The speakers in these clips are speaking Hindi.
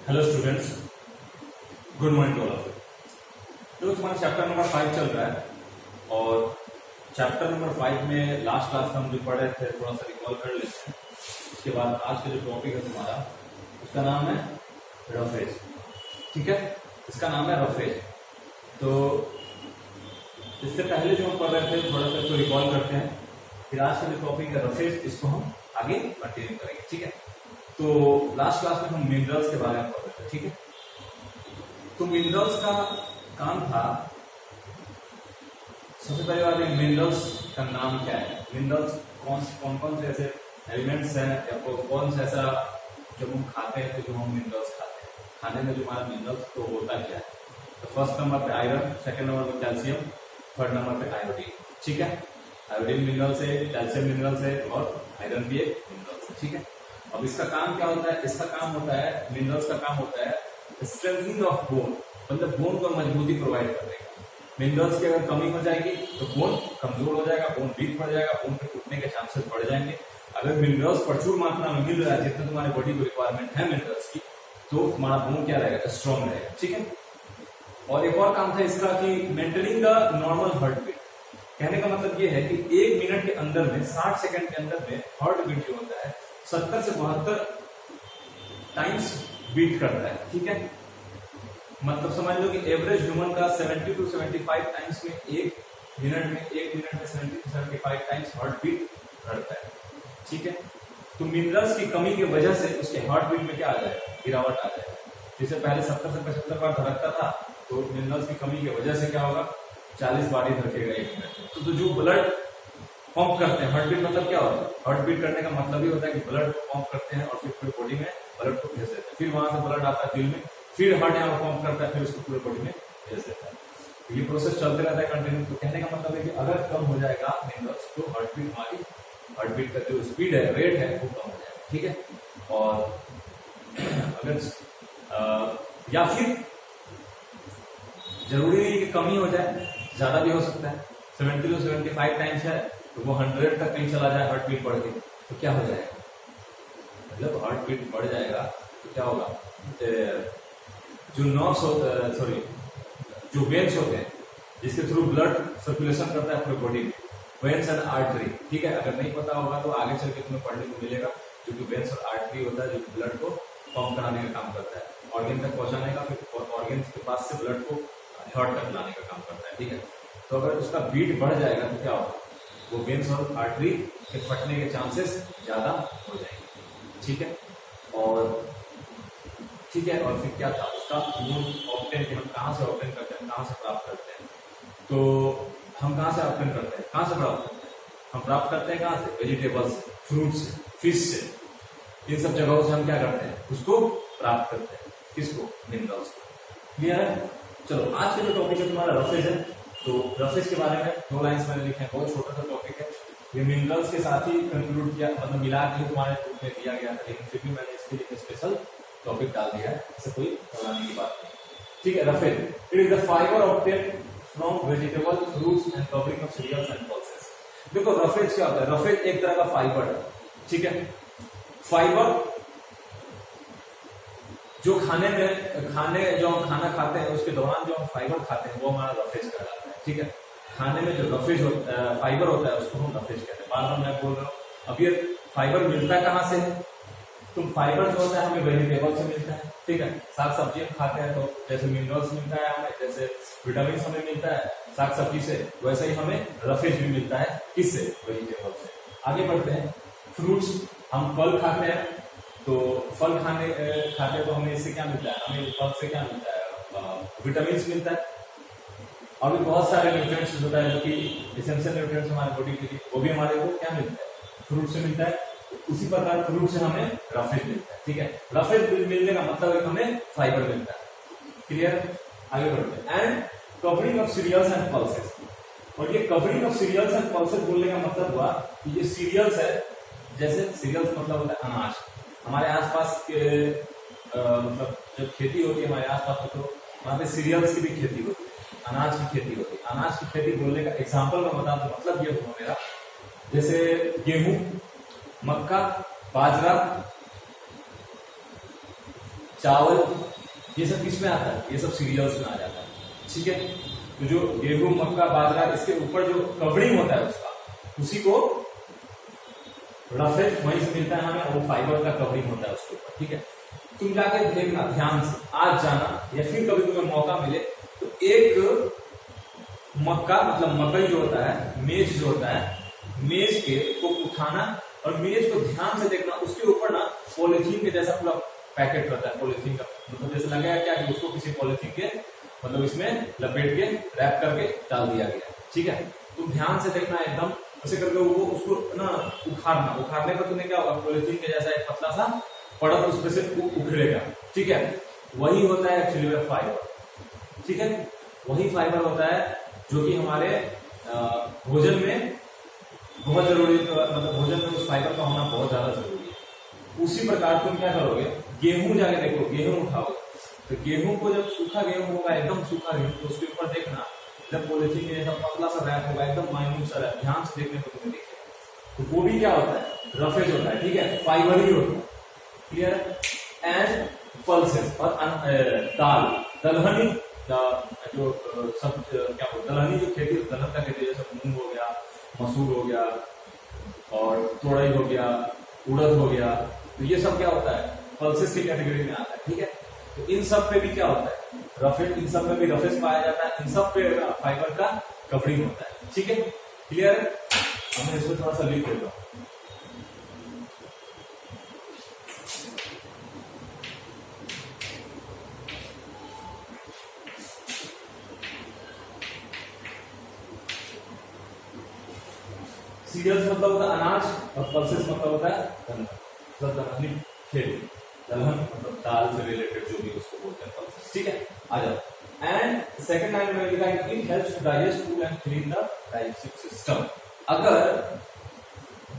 Hello students, good morning to all of you. तो तुम्हारा चैप्टर नंबर 5 चल रहा है और चैप्टर नंबर 5 में लास्ट क्लास हम जो पढ़े थे थोड़ा सा रिकॉल कर लेते हैं। उसके बाद आज का जो टॉपिक है तुम्हारा, उसका नाम है रफेज। ठीक है, इसका नाम है रफेज। तो इससे पहले जो हम पढ़ रहे थे थोड़ा सा इसको रिकॉल करते हैं, फिर आज का जो टॉपिक है रफेज, इसको हम आगे कंटिन्यू करेंगे। ठीक है, तो लास्ट क्लास में हम मिनरल्स के बारे में पढ़ रहे थे। ठीक है, तो मिनरल्स का काम था, सबसे पहले बात है मिनरल्स का नाम क्या है। मिनरल्स कौन कौन से ऐसे एलिमेंट्स हैं या कौन सा ऐसा जब हम खाते हैं तो जो हम मिनरल्स खाते हैं, खाने में जो हमारा मिनरल्स तो होता क्या है। तो फर्स्ट नंबर पे आयरन, सेकंड नंबर पे कैल्शियम, थर्ड नंबर पे आयोडीन। ठीक है, आयोडीन मिनरल्स है, कैल्शियम मिनरल्स है और आयरन भी एक मिनरल्स है। ठीक है, अब इसका काम क्या होता है, इसका काम होता है, मिनरल्स का काम होता है स्ट्रेंथनिंग ऑफ बोन, मतलब बोन को मजबूती प्रोवाइड कर देगा। मिनरल्स की अगर कमी हो जाएगी तो बोन कमजोर हो जाएगा, बोन वीक पड़ जाएगा, बोन के टूटने के चांसेस बढ़ जाएंगे। अगर मिनरल्स प्रचुर मात्रा में मिल रहा है, जितना तुम्हारे बॉडी को रिक्वायरमेंट है मिनरल्स की, तो तुम्हारा बोन क्या रहेगा, स्ट्रॉन्ग रहेगा। ठीक है, और एक और काम था इसका कि maintaining the normal heart beat. कहने का मतलब ये है कि 1 मिनट के अंदर में 60 सेकंड के अंदर में हार्ट बीट जो होता है 70 से 72 टाइम्स बीट करता है। ठीक है, मतलब समझ लो कि एवरेज ह्यूमन का 70 to 75 टाइम्स में एक मिनट में 70 to 75 टाइम्स हार्ट बीट करता है। ठीक है, तो मिनरल्स की कमी की वजह से उसके हार्ट बीट में क्या आ जाएगा, गिरावट आ जाएगा। जैसे पहले 70 से 75 बार धड़कता था, तो मिनरल्स की कमी की वजह से क्या होगा, 40 बार ही धड़केगा 1 मिनट में। तो जो ब्लड पंप करते हैं, हार्ट बीट मतलब क्या होता है, हार्ट बीट करने का मतलब ही होता है कि ब्लड को पंप करते हैं और फिर पूरे बॉडी में ब्लड को भेज देते हैं, फिर वहां से ब्लड आता है दिल में, फिर हार्ट यहाँ पंप करता है, फिर उसको पूरे बॉडी में भेज देता है। तो ये प्रोसेस चलते रहता है कंटिन्यू। तो कहने का मतलब है कि अगर कम हो जाएगा मिनरल्स तो हार्ट बीट, हमारी हार्ट बीट का जो स्पीड है, रेट है, वो कम हो जाएगा। ठीक है, और अगर या फिर जरूरी नहीं कि कमी हो जाए, ज्यादा भी हो सकता है। 70 to 75 टाइम्स है तो वो 100 तक कहीं चला जाए हार्ट बीट बढ़ के, तो क्या हो जाएगा, मतलब हार्ट बीट बढ़ जाएगा तो क्या होगा, जो नर्व्स होते हैं, सॉरी जो वेन्स होते हैं जिसके थ्रू ब्लड सर्कुलेशन करता है पूरे बॉडी में, वेन्स एंड आर्टरी। ठीक है, अगर नहीं पता होगा तो आगे चल के तुम्हें पढ़ने को मिलेगा, जो कि वेन्स और आर्टरी होता है, जो ब्लड को पंप कराने का काम करता है, ऑर्गन तक पहुंचाने का, फिर ऑर्गन के पास से ब्लड को हार्ट तक लाने का काम करता है। ठीक है, तो अगर उसका बीट बढ़ जाएगा तो क्या होगा, वो वेन्स और आर्टरी के फटने के चांसेस ज्यादा हो जाएंगे। ठीक है, और फिर क्या था उसका ऑप्टेन, हम कहाँ से ऑप्टेन करते हैं, कहाँ से प्राप्त करते हैं। तो हम कहाँ से ऑप्टेन करते हैं, कहाँ से प्राप्त करते हैं, हम प्राप्त करते हैं कहाँ से, वेजिटेबल्स से, फ्रूट से, फिश से, इन सब जगहों से हम क्या करते हैं, उसको प्राप्त करते हैं, किसको, मिनरल्स को। क्लियर है। चलो, आज का जो टॉपिक है तुम्हारा रफेज है। तो रफेज के बारे में 2 लाइन्स मैंने लिखे हैं, बहुत छोटा सा टॉपिक है, ये मिनरल्स के साथ ही कंक्लूड किया, मतलब मिला के तुम्हारे ग्रुप में दिया गया था, लेकिन फिर भी मैंने इसके लिए स्पेशल टॉपिक डाल दिया है, ऐसे कोई घबराने की बात नहीं। ठीक है, roughage, it is the fibre obtain from vegetable, fruits and covering of cereals and pulses. देखो रफेज क्या होता है, रफेज एक तरह का फाइबर है। ठीक है, फाइबर जो जो हम खाना खाते हैं उसके दौरान जो हम फाइबर खाते हैं वो हमारा रफेज कहलाता है। ठीक है, खाने में जो रफेज फाइबर होता है उसको हम रफेज कहते हैं। बार बार मैं बोल रहा हूँ, अब ये फाइबर मिलता कहाँ से है, तो फाइबर जो होता है हमें वेजिटेबल से मिलता है। ठीक है, साग सब्जी हम खाते हैं तो जैसे मिनरल्स मिलता है हमें, जैसे विटामिन हमें मिलता है साग सब्जी से, वैसे ही हमें रफेज भी मिलता है, किससे, वेजिटेबल से। आगे बढ़ते हैं, फ्रूट्स, हम फल खाते हैं तो फल खाते तो हमें इससे क्या मिलता है, हमें फल से क्या मिलता है, विटामिन मिलता है, और भी बहुत सारे न्यूट्रिएंट्स होता है जो कि एसेंशियल न्यूट्रिएंट्स हमारे बॉडी के लिए, वो भी हमारे को क्या मिलता है, फ्रूट से मिलता है। उसी प्रकार फ्रूट से हमें रफेज मिलता है। ठीक है, रफेज मिलने का मतलब है हमें फाइबर मिलता है। क्लियर, आगे बढ़ते हैं। And covering of cereals and pulses, और ये covering of cereals and pulses बोलने का मतलब हुआ कि ये सीरियल्स है, जैसे सीरियल्स मतलब होता है अनाज, हमारे आसपास के मतलब जब खेती होती है हमारे आसपास, तो वहां पे सीरियल्स की भी खेती होती है, अनाज की खेती होती है। अनाज की खेती बोलने का एग्जाम्पल मैं बता दूं, मतलब ये हुआ मेरा, जैसे गेहूं, मक्का, बाजरा, चावल, ये सब किस में आता है? ये सब सीरियल्स में आ जाता है, ठीक है। तो जो गेहूं, मक्का, बाजरा, इसके ऊपर जो कवरिंग होता है उसका, उसी को रफेज वहीं से मिलता है हमें, वो फाइबर का कवरिंग होता है उसके ऊपर, ठीक है। तुम जाके देखना ध्यान से, आज जाना या फिर कभी तुम्हें मौका मिले तो एक मक्का मतलब मकई जो होता है, मेज जो होता है, मेज के को उठाना और मेज को ध्यान से देखना, उसके ऊपर ना पॉलिथीन के जैसा पूरा पैकेट रहता है, पॉलिथीन का, मतलब जैसे लगेगा क्या कि उसको किसी पॉलिथीन के मतलब इसमें लपेट के रैप करके डाल दिया गया, ठीक है। तुम ध्यान से देखना एकदम ऐसे करके वो उसको ना उखाड़ने पर तुम्हें क्या होगा, पॉलिथीन के जैसा एक पतला सा परत उसमें से उखड़ेगा, ठीक है। वही होता है एक्चुअली में फाइबर, ठीक है। वही फाइबर होता है जो कि हमारे भोजन में बहुत जरूरी, मतलब भोजन में उस फाइबर का होना बहुत ज्यादा जरूरी है। उसी प्रकार तुम क्या करोगे, गेहूं जाके देखो, गेहूं उठाओगे तो गेहूं को जब सूखा गेहूं होगा, एकदम सूखा गेहूं, तो उसके ऊपर देखना जब पॉलिथीन में ऐसा पतला सा रैप होगा, एकदम माइन्यूट सा रैप, ध्यान से देखने को तुम्हें दिखेगा, तो वो भी क्या होता है, रफेज होता है, ठीक है, फाइबर ही होता है, क्लियर। एंड पल्सेस और दाल, दलहनी जो सब क्या बोलते, दलहनी जो खेती, दलहन का खेती जैसे मूंग हो गया, मसूर हो गया और तोरई हो गया, उड़द हो गया, तो ये सब क्या होता है, पल्सेस की कैटेगरी में आता है, ठीक है। तो इन सब पे भी क्या होता है, रफेज, इन सब में भी रफेज पाया जाता है, इन सब पे फाइबर का कवरिंग होता है, ठीक है, क्लियर। अब मैं इसको थोड़ा सा लिख देता हूं। सीरियल्स मतलब होता है अनाज और पल्सेस मतलब होता है दलहन, मतलब दलहनी खेती, दलहन मतलब दाल से रिलेटेड जो भी उसको बोलते हैं पल्सेस, ठीक है। आ जाओ, एंड सेकंड लाइन में लिखा है it helps to digest food and clean the digestive system. अगर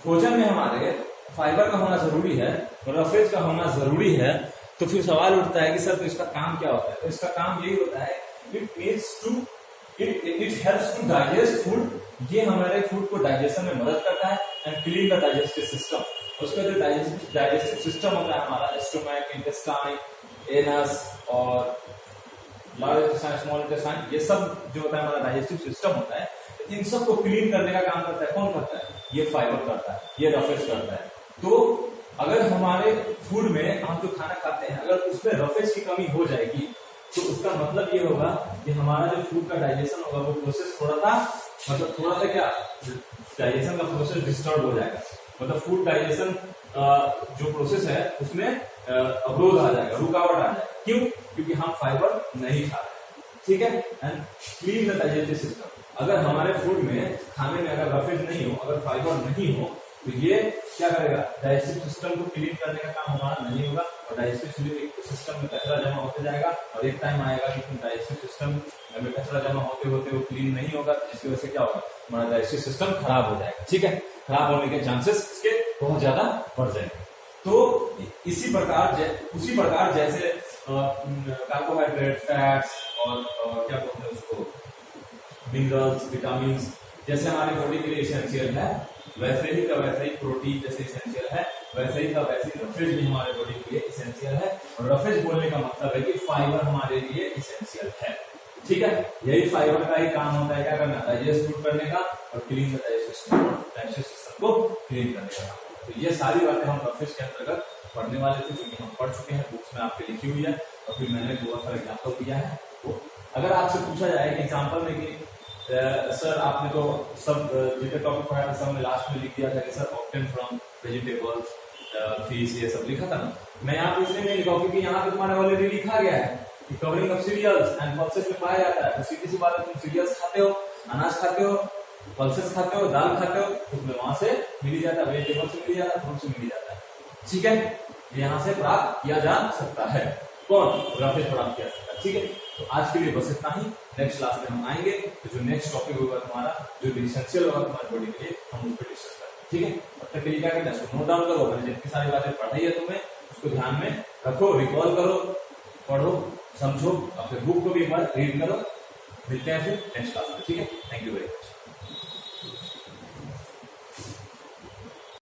भोजन में हमारे फाइबर का होना जरूरी है, रफेज का होना जरूरी है, तो फिर सवाल उठता है कि सर तो इसका काम क्या होता है? तो इसका काम यही होता है, it helps to digest food, ये हमारे फूड को डाइजेशन में मदद करता है, and clean the digestive system. उसका जो डाइजेस्टिव सिस्टम होता है हमारा, स्टोमक, इंटेस्टाइन, एनस और लार्ज इंटेस्टाइन, स्मॉल इंटेस्टाइन, ये सब जो होता है हमारा डाइजेस्टिव सिस्टम होता है, इन सब को क्लीन करने का काम करता है, कौन करता है? ये फाइबर करता है, ये रफेज करता है। तो अगर हमारे फूड में हम जो खाना खाते हैं, अगर उसमें रफेज की कमी हो जाएगी, तो उसका मतलब ये होगा कि हमारा जो फूड का डाइजेशन होगा वो प्रोसेस थोड़ा सा क्या, डाइजेशन का प्रोसेस डिस्टर्ब हो जाएगा, मतलब फूड डाइजेशन जो प्रोसेस है उसमें अवरोध आ जाएगा, रुकावट आ जाएगा। क्यों? क्योंकि हम फाइबर नहीं खा रहे, ठीक है। And clean the digestive system, अगर हमारे फूड में खाने में अगर रफेज नहीं हो, अगर फाइबर नहीं हो, तो ये क्या करेगा, डाइजेस्टिव सिस्टम को क्लीन करने का काम हमारा नहीं होगा, और डाइजेस्टिव सिस्टम में कचरा जमा होते जाएगा, और एक टाइम आएगा कि डाइजेस्टिव सिस्टम में कचरा जमा होते होते वो क्लीन नहीं होगा, जिसकी वजह से क्या होगा, हमारा डाइजेस्टिव सिस्टम खराब हो जाएगा, ठीक है। खराब होने के चांसेस इसके बहुत ज्यादा बढ़ जाएंगे। तो उसी प्रकार जैसे कार्बोहाइड्रेट, फैट्स और क्या बोलते हैं उसको, मिनरल्स, विटामिन जैसे हमारे बॉडी के लिए इसेंशियल है, वैसे ही प्रोटीन जैसे इसेंशियल है, वैसे ही रफेज भी हमारे बॉडी के लिए इसेंशियल है। और रफेज बोलने का मतलब है कि फाइबर हमारे लिए इसेंशियल है, ठीक है। यही फाइबर का ही काम होता है, क्या करना, डाइजेस्ट फूड करने का और क्लीन डाइजेस्टिव सिस्टम को क्लीन करने का। तो ये सारी बातें हम रफेज के अंतर्गत पढ़ने वाले थे, क्योंकि हम पढ़ चुके हैं, बुक्स में आपके लिखी हुई है, और फिर मैंने बहुत सारा एग्जाम्पल दिया है। तो अगर आपसे पूछा जाए कि एग्जाम्पल में कि सर आपने तो सब जितने टॉपिक पढ़ा था सब में लास्ट में लिख दिया था कि sir obtain from vegetables, fish, ये सब लिखा था ना, मैं यहाँ पे इसलिए नहीं लिखा क्योंकि यहाँ पे तुम्हारे ऑलरेडी लिखा गया है कि covering of cereals and pulses में पाया जाता है। तो सीधी सी बात है, तुम सीरियल्स खाते हो, अनाज खाते हो, पल्सेस खाते हो, दाल खाते हो, तो तुम्हें वहां से मिल ही जाता है, वेजिटेबल से मिल जाता है, फ्रूट से मिल जाता है, ठीक है। यहाँ से प्राप्त किया जा सकता है, कौन, रफेज प्राप्त किया सकता है, ठीक है। तो आज के लिए बस इतना ही, नेक्स्ट क्लास में हम आएंगे, तो जो नेक्स्ट टॉपिक होगा तुम्हारा, जो इसेंशियल होगा तुम्हारी बॉडी के लिए, हम उस पर डिस्कस करेंगे, ठीक है। तब तक के लिए क्या करना है, उसको नोट डाउन करो, मैंने जितनी सारी बातें पढ़ाई है तुम्हें उसको ध्यान में रखो, रिकॉल करो, पढ़ो, समझो, अपने बुक को भी एक बार रीड करो। मिलते हैं फिर नेक्स्ट क्लास में, ठीक है। Thank you very much.